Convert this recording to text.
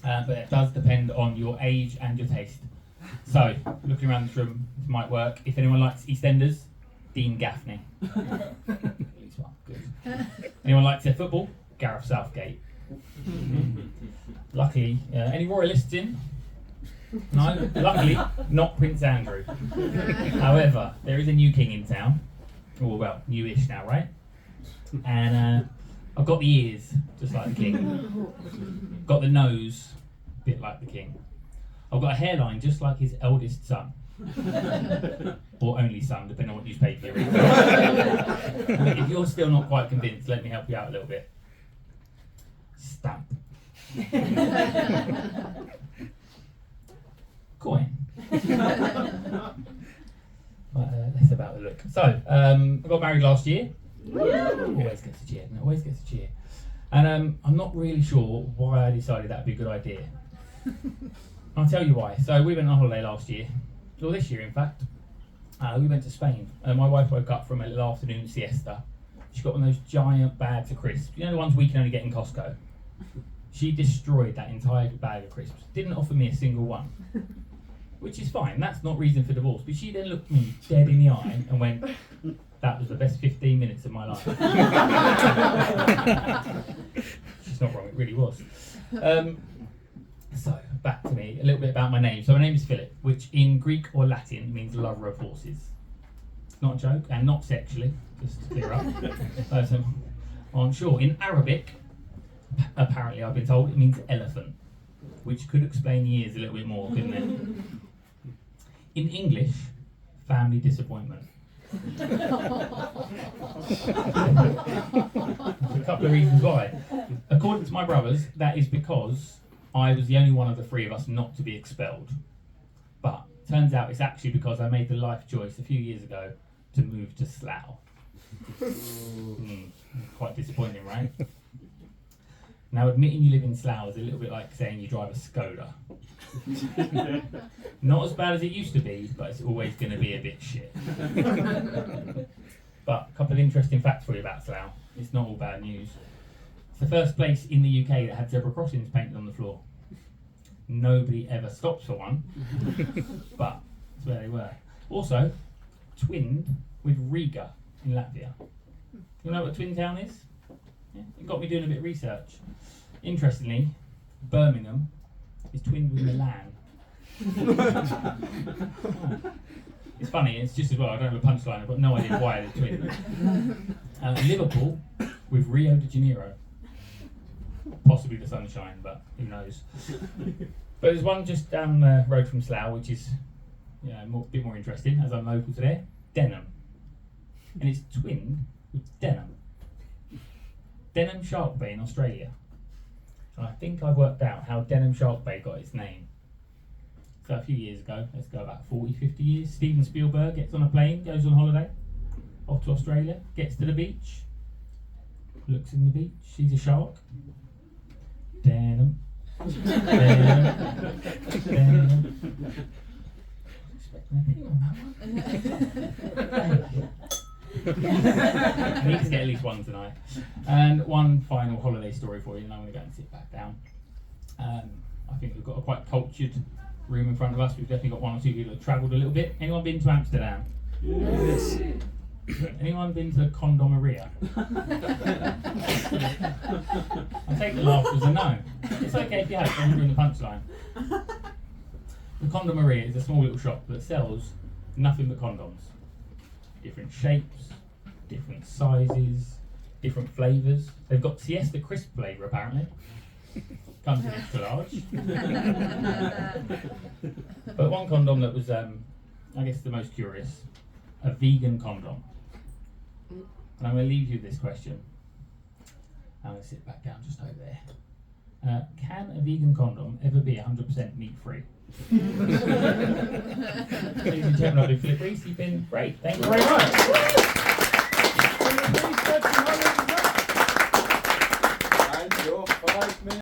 but it does depend on your age and your taste. So, looking around this room, this might work. If anyone likes EastEnders, Dean Gaffney. At least one, good. Anyone likes their football? Gareth Southgate. Luckily, any royalists in? No, luckily, not Prince Andrew. However, there is a new king in town. Oh, well, newish now, right? And I've got the ears, just like the king. Got the nose, a bit like the king. I've got a hairline, just like his eldest son. Or only son, depending on what newspaper you're reading. If you're still not quite convinced, let me help you out a little bit. Stamp. Coin. That's about the look. So, I got married last year. Always gets a cheer, and always gets a cheer. And I'm not really sure why I decided that'd be a good idea. I'll tell you why. So we went on holiday last year, or this year in fact. We went to Spain. My wife woke up from a little afternoon siesta. She got one of those giant bags of crisps. You know the ones we can only get in Costco? She destroyed that entire bag of crisps. Didn't offer me a single one. Which is fine, that's not reason for divorce. But she then looked me dead in the eye and went, that was the best 15 minutes of my life. She's not wrong, it really was. So, back to me, a little bit about my name. So my name is Philip, which in Greek or Latin means lover of horses. It's not a joke, and not sexually, just to clear up. Those aren't sure. In Arabic, apparently I've been told, it means elephant, which could explain the ears a little bit more, couldn't it? In English, family disappointment. There's a couple of reasons why. According to my brothers, that is because I was the only one of the three of us not to be expelled. But turns out it's actually because I made the life choice a few years ago to move to Slough. Quite disappointing, right? Now, admitting you live in Slough is a little bit like saying you drive a Skoda. Not as bad as it used to be, but it's always going to be a bit shit. But a couple of interesting facts for you about Slough. It's not all bad news. It's the first place in the UK that had zebra crossings painted on the floor. Nobody ever stops for one, but that's where they were. Also, twinned with Riga in Latvia. You know what a twin town is? Yeah, it got me doing a bit of research. Interestingly, Birmingham is twinned with Milan. It's funny, it's just as well, I don't have a punchline, I've got no idea why they're twinned. Liverpool with Rio de Janeiro. Possibly the sunshine, but who knows. But there's one just down the road from Slough, which is a bit more interesting, as I'm local to there. Denham. And it's twinned with Denham. Denham Shark Bay in Australia. And I think I've worked out how Denham Shark Bay got its name. So a few years ago, let's go about 40, 50 years, Steven Spielberg gets on a plane, goes on holiday, off to Australia, gets to the beach, looks in the beach, sees a shark. Denham. Denham. Denham. Expecting a ping on that one. I need to get at least one tonight. And one final holiday story for you, and I'm going to go and sit back down. I think we've got a quite cultured room in front of us. We've definitely got one or two people that have travelled a little bit. Anyone been to Amsterdam? Yes. Anyone been to Condomaria? I take the laugh as a no. It's okay if you have, I'm doing the punchline. The Condomaria is a small little shop that sells nothing but condoms. Different shapes, different sizes, different flavours. They've got Siesta Crisp flavour apparently. Comes in extra large. But one condom that was, I guess, the most curious, a vegan condom. And I'm going to leave you with this question. I'm going to sit back down just over there. Can a vegan condom ever be 100% meat-free? Ladies and gentlemen, I've been Phillip Reiss. You've been great. Thank you very much.